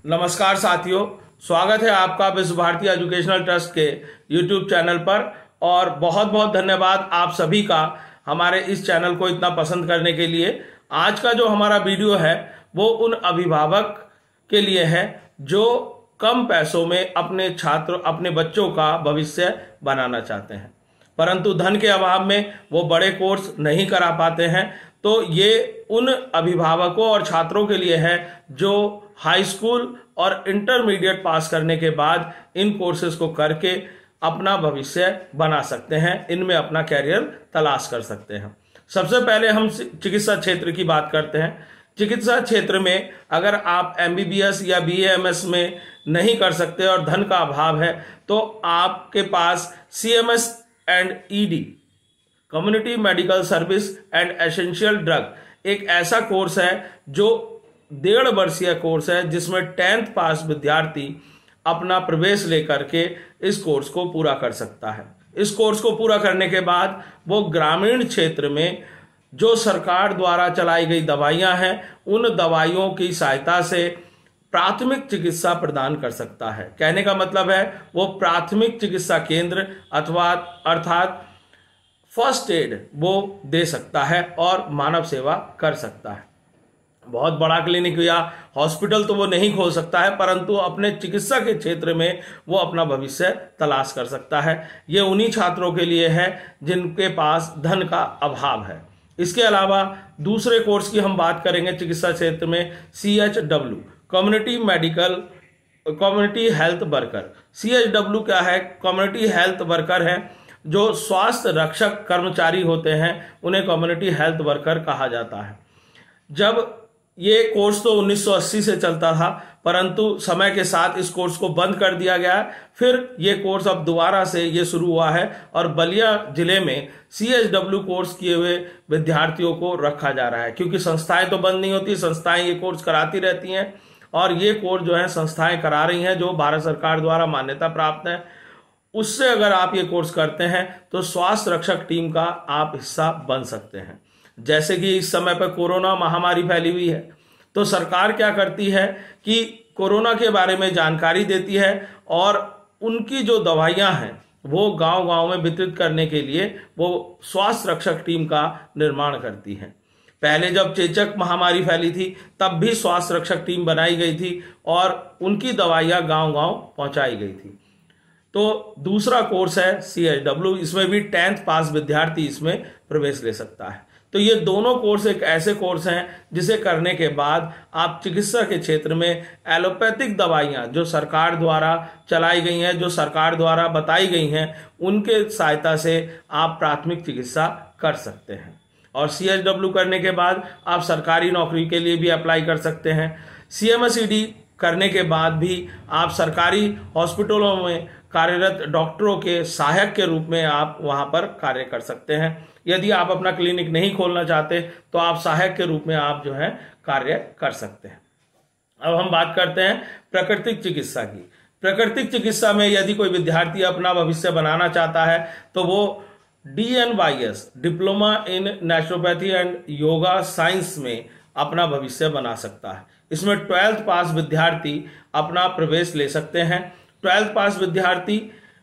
नमस्कार साथियों, स्वागत है आपका विश्व भारती एजुकेशनल ट्रस्ट के YouTube चैनल पर। और बहुत बहुत धन्यवाद आप सभी का हमारे इस चैनल को इतना पसंद करने के लिए। आज का जो हमारा वीडियो है वो उन अभिभावक के लिए है जो कम पैसों में अपने बच्चों का भविष्य बनाना चाहते हैं, परंतु धन के अभाव में वो बड़े कोर्स नहीं करा पाते हैं। तो ये उन अभिभावकों और छात्रों के लिए है जो हाई स्कूल और इंटरमीडिएट पास करने के बाद इन कोर्सेज को करके अपना भविष्य बना सकते हैं, इनमें अपना कैरियर तलाश कर सकते हैं। सबसे पहले हम चिकित्सा क्षेत्र की बात करते हैं। चिकित्सा क्षेत्र में अगर आप MBBS या BAMS में नहीं कर सकते और धन का अभाव है तो आपके पास CMS and ED, community medical service and essential drug, एक ऐसा कोर्स है जो 1.5 वर्षीय कोर्स है जिसमें 10th पास विद्यार्थी अपना प्रवेश लेकर के इस कोर्स को पूरा कर सकता है। इस कोर्स को पूरा करने के बाद वो ग्रामीण क्षेत्र में जो सरकार द्वारा चलाई गई दवाइयां हैं उन दवाइयों की सहायता से प्राथमिक चिकित्सा प्रदान कर सकता है। कहने का मतलब है वो प्राथमिक चिकित्सा केंद्र अर्थात फर्स्ट एड वो दे सकता है और मानव सेवा कर सकता है। बहुत बड़ा क्लिनिक या हॉस्पिटल तो वो नहीं खोल सकता है, परंतु अपने चिकित्सा के क्षेत्र में वो अपना भविष्य तलाश कर सकता है। ये उन्हीं छात्रों के लिए है जिनके पास धन का अभाव है। इसके अलावा दूसरे कोर्स की हम बात करेंगे चिकित्सा क्षेत्र में, CHW, community health worker. CHW क्या है? कम्युनिटी हेल्थ वर्कर है। जो स्वास्थ्य रक्षक कर्मचारी होते हैं उन्हें कम्युनिटी हेल्थ वर्कर कहा जाता है। जब ये कोर्स तो 1980 से चलता था, परंतु समय के साथ इस कोर्स को बंद कर दिया गया है। फिर ये कोर्स अब दोबारा से ये शुरू हुआ है और बलिया जिले में CHW कोर्स किए हुए विद्यार्थियों को रखा जा रहा है, क्योंकि संस्थाएं तो बंद नहीं होती, संस्थाएं ये कोर्स कराती रहती हैं और ये कोर्स जो है संस्थाएं करा रही हैं जो भारत सरकार द्वारा मान्यता प्राप्त है। उससे अगर आप ये कोर्स करते हैं तो स्वास्थ्य रक्षक टीम का आप हिस्सा बन सकते हैं। जैसे कि इस समय पर कोरोना महामारी फैली हुई है, तो सरकार क्या करती है कि कोरोना के बारे में जानकारी देती है और उनकी जो दवाइयां हैं वो गांव-गांव में वितरित करने के लिए वो स्वास्थ्य रक्षक टीम का निर्माण करती है। पहले जब चेचक महामारी फैली थी तब भी स्वास्थ्य रक्षक टीम बनाई गई थी और उनकी दवाइयां गांव-गांव पहुंचाई गई थी। तो दूसरा कोर्स है CHW, इसमें भी 10th पास विद्यार्थी इसमें प्रवेश ले सकता है। तो ये दोनों कोर्स एक ऐसे कोर्स हैं जिसे करने के बाद आप चिकित्सा के क्षेत्र में एलोपैथिक दवाइयां जो सरकार द्वारा चलाई गई हैं, जो सरकार द्वारा बताई गई हैं, उनके सहायता से आप प्राथमिक चिकित्सा कर सकते हैं। और CHW करने के बाद आप सरकारी नौकरी के लिए भी अप्लाई कर सकते हैं। CMS-ED करने के बाद भी आप सरकारी हॉस्पिटलों में कार्यरत डॉक्टरों के सहायक के रूप में आप वहां पर कार्य कर सकते हैं। यदि आप अपना क्लिनिक नहीं खोलना चाहते तो आप सहायक के रूप में आप जो है कार्य कर सकते हैं। अब हम बात करते हैं प्राकृतिक चिकित्सा की। प्राकृतिक चिकित्सा में यदि कोई विद्यार्थी अपना भविष्य बनाना चाहता है तो वो DNYS, diploma in naturopathy and yoga science में अपना भविष्य बना सकता है। इसमें 12th पास विद्यार्थी अपना प्रवेश ले सकते हैं। 12th पास विद्यार्थी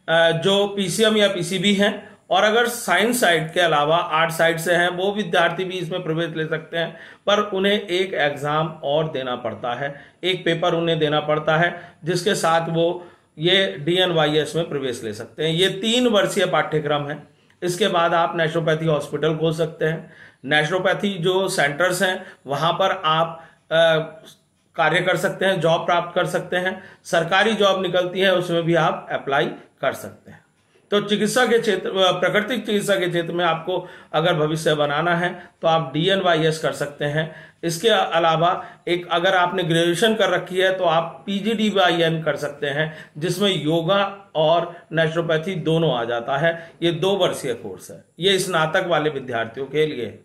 जो PCM या PCB हैं और अगर साइंस साइड के अलावा आर्ट साइड से हैं वो विद्यार्थी भी इसमें प्रवेश ले सकते हैं, पर उन्हें एक एग्जाम और देना पड़ता है, एक पेपर उन्हें देना पड़ता है जिसके साथ वो ये DNYS में प्रवेश ले सकते हैं। ये 3 वर्षीय पाठ्यक्रम है। इसके बाद आप नेचुरोपैथी हॉस्पिटल खोल सकते हैं। नेचुरोपैथी जो सेंटर्स हैं वहां पर आप कार्य कर सकते हैं, जॉब प्राप्त कर सकते हैं। सरकारी जॉब निकलती है उसमें भी आप अप्लाई कर सकते हैं। तो चिकित्सा के क्षेत्र, प्राकृतिक चिकित्सा के क्षेत्र में आपको अगर भविष्य बनाना है तो आप DNYS कर सकते हैं। इसके अलावा एक अगर आपने ग्रेजुएशन कर रखी है तो आप PGDYN कर सकते हैं, जिसमें योगा और नेचुरोपैथी दोनों आ जाता है। ये 2 वर्षीय कोर्स है, ये स्नातक वाले विद्यार्थियों के लिए।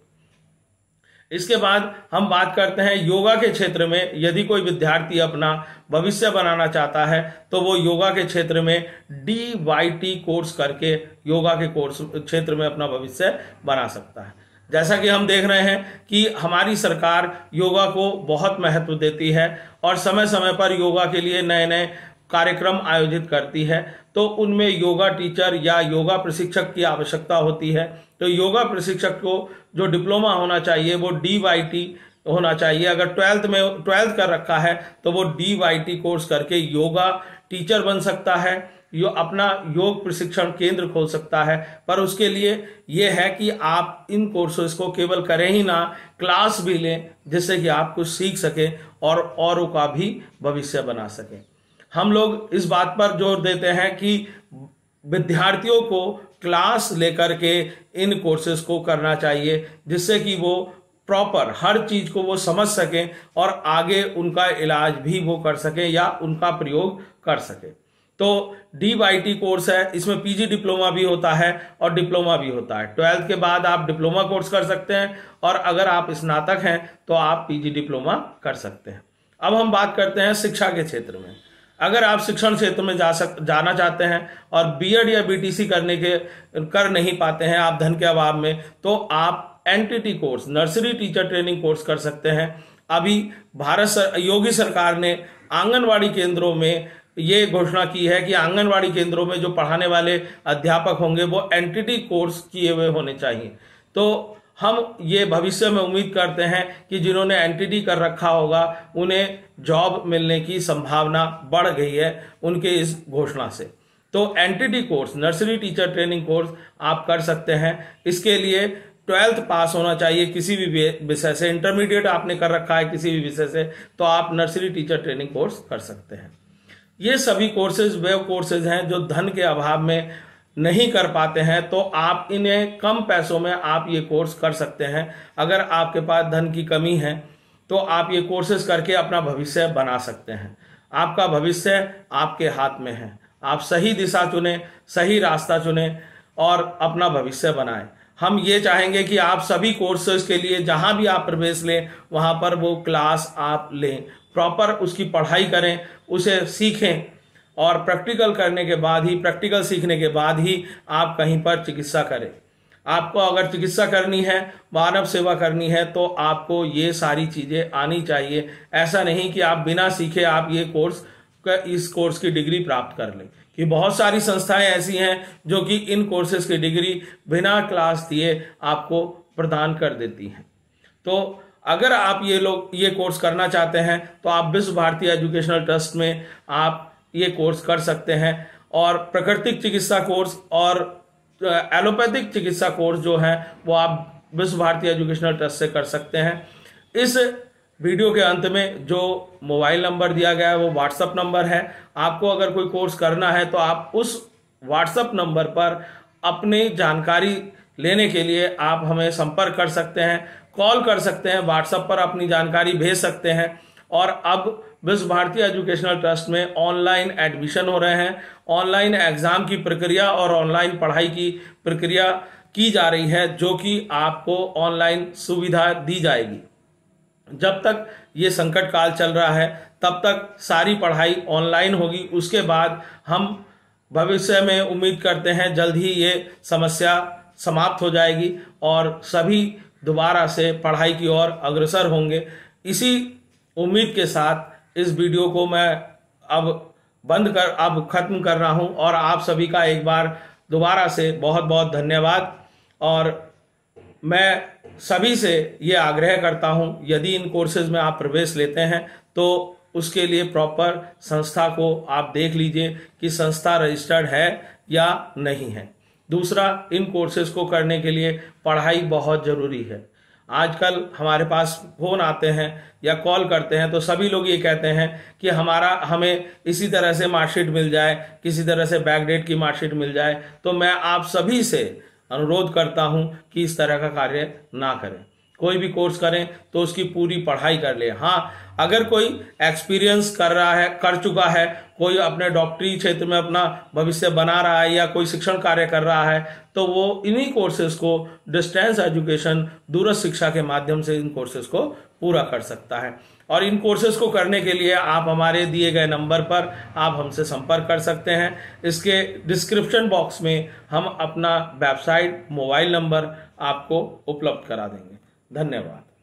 इसके बाद हम बात करते हैं योगा के क्षेत्र में। यदि कोई विद्यार्थी अपना भविष्य बनाना चाहता है तो वो योगा के क्षेत्र में DYT कोर्स करके योगा के कोर्स क्षेत्र में अपना भविष्य बना सकता है। जैसा कि हम देख रहे हैं कि हमारी सरकार योगा को बहुत महत्व देती है और समय समय पर योगा के लिए नए नए कार्यक्रम आयोजित करती है, तो उनमें योगा टीचर या योगा प्रशिक्षक की आवश्यकता होती है। तो योगा प्रशिक्षक को जो डिप्लोमा होना चाहिए वो DYT होना चाहिए। अगर 12th कर रखा है तो वो DYT कोर्स करके योगा टीचर बन सकता है, अपना योग प्रशिक्षण केंद्र खोल सकता है। पर उसके लिए ये है कि आप इन कोर्सेज को केवल करें ही ना, क्लास भी लें, जिससे कि आप कुछ सीख सकें और औरों का भी भविष्य बना सकें। हम लोग इस बात पर जोर देते हैं कि विद्यार्थियों को क्लास लेकर के इन कोर्सेज को करना चाहिए, जिससे कि वो प्रॉपर हर चीज को वो समझ सकें और आगे उनका इलाज भी वो कर सकें या उनका प्रयोग कर सकें। तो DYT कोर्स है, इसमें PG डिप्लोमा भी होता है और डिप्लोमा भी होता है। 12th के बाद आप डिप्लोमा कोर्स कर सकते हैं और अगर आप स्नातक हैं तो आप PG डिप्लोमा कर सकते हैं। अब हम बात करते हैं शिक्षा के क्षेत्र में। अगर आप शिक्षण क्षेत्र में जाना चाहते हैं और B.Ed या BTC कर नहीं पाते हैं आप धन के अभाव में, तो आप NTT course, nursery teacher training course कर सकते हैं। अभी योगी सरकार ने आंगनवाड़ी केंद्रों में ये घोषणा की है कि आंगनवाड़ी केंद्रों में जो पढ़ाने वाले अध्यापक होंगे वो NTT कोर्स किए हुए होने चाहिए। तो हम ये भविष्य में उम्मीद करते हैं कि जिन्होंने NTT कर रखा होगा उन्हें जॉब मिलने की संभावना बढ़ गई है उनके इस घोषणा से। तो NTT course, nursery teacher training course आप कर सकते हैं। इसके लिए 12th पास होना चाहिए किसी भी विषय से। इंटरमीडिएट आपने कर रखा है किसी भी विषय से तो आप नर्सरी टीचर ट्रेनिंग कोर्स कर सकते हैं। ये सभी कोर्सेज वे कोर्सेज हैं जो धन के अभाव में नहीं कर पाते हैं, तो आप इन्हें कम पैसों में आप ये कोर्स कर सकते हैं। अगर आपके पास धन की कमी है तो आप ये कोर्सेज करके अपना भविष्य बना सकते हैं। आपका भविष्य आपके हाथ में है। आप सही दिशा चुनें, सही रास्ता चुनें और अपना भविष्य बनाएं। हम ये चाहेंगे कि आप सभी कोर्सेज के लिए जहां भी आप प्रवेश लें वहां पर वो क्लास आप लें, प्रॉपर उसकी पढ़ाई करें, उसे सीखें और प्रैक्टिकल सीखने के बाद ही आप कहीं पर चिकित्सा करें। आपको अगर चिकित्सा करनी है, मानव सेवा करनी है, तो आपको ये सारी चीजें आनी चाहिए। ऐसा नहीं कि आप बिना सीखे आप इस कोर्स की डिग्री प्राप्त कर लें, कि बहुत सारी संस्थाएं ऐसी हैं जो कि इन कोर्सेज की डिग्री बिना क्लास दिए आपको प्रदान कर देती हैं। तो अगर आप ये कोर्स करना चाहते हैं तो आप विश्व भारती एजुकेशनल ट्रस्ट में आप ये कोर्स कर सकते हैं। और प्राकृतिक चिकित्सा कोर्स और एलोपैथिक चिकित्सा कोर्स जो है वो आप विश्व भारती एजुकेशनल ट्रस्ट से कर सकते हैं। इस वीडियो के अंत में जो मोबाइल नंबर दिया गया है वो व्हाट्सएप नंबर है। आपको अगर कोई कोर्स करना है तो आप उस व्हाट्सएप नंबर पर अपनी जानकारी लेने के लिए आप हमें संपर्क कर सकते हैं, कॉल कर सकते हैं, व्हाट्सएप पर अपनी जानकारी भेज सकते हैं। और अब विश्व भारती एजुकेशनल ट्रस्ट में ऑनलाइन एडमिशन हो रहे हैं, ऑनलाइन एग्जाम की प्रक्रिया और ऑनलाइन पढ़ाई की प्रक्रिया की जा रही है, जो कि आपको ऑनलाइन सुविधा दी जाएगी। जब तक ये संकट काल चल रहा है तब तक सारी पढ़ाई ऑनलाइन होगी। उसके बाद हम भविष्य में उम्मीद करते हैं जल्द ही ये समस्या समाप्त हो जाएगी और सभी दोबारा से पढ़ाई की ओर अग्रसर होंगे। इसी उम्मीद के साथ इस वीडियो को मैं अब खत्म कर रहा हूं और आप सभी का एक बार दोबारा से बहुत बहुत धन्यवाद। और मैं सभी से ये आग्रह करता हूं, यदि इन कोर्सेज में आप प्रवेश लेते हैं तो उसके लिए प्रॉपर संस्था को आप देख लीजिए कि संस्था रजिस्टर्ड है या नहीं है। दूसरा, इन कोर्सेज को करने के लिए पढ़ाई बहुत जरूरी है। आजकल हमारे पास फोन आते हैं या कॉल करते हैं तो सभी लोग ये कहते हैं कि हमें इसी तरह से मार्कशीट मिल जाए, किसी तरह से बैकडेट की मार्कशीट मिल जाए। तो मैं आप सभी से अनुरोध करता हूं कि इस तरह का कार्य ना करें। कोई भी कोर्स करें तो उसकी पूरी पढ़ाई कर ले। हाँ, अगर कोई एक्सपीरियंस कर चुका है कोई अपने डॉक्टरी क्षेत्र में अपना भविष्य बना रहा है या कोई शिक्षण कार्य कर रहा है, तो वो इन्हीं कोर्सेज को डिस्टेंस एजुकेशन, दूरस्थ शिक्षा के माध्यम से इन कोर्सेज को पूरा कर सकता है। और इन कोर्सेज को करने के लिए आप हमारे दिए गए नंबर पर आप हमसे संपर्क कर सकते हैं। इसके डिस्क्रिप्शन बॉक्स में हम अपना वेबसाइट, मोबाइल नंबर आपको उपलब्ध करा देंगे। धन्यवाद।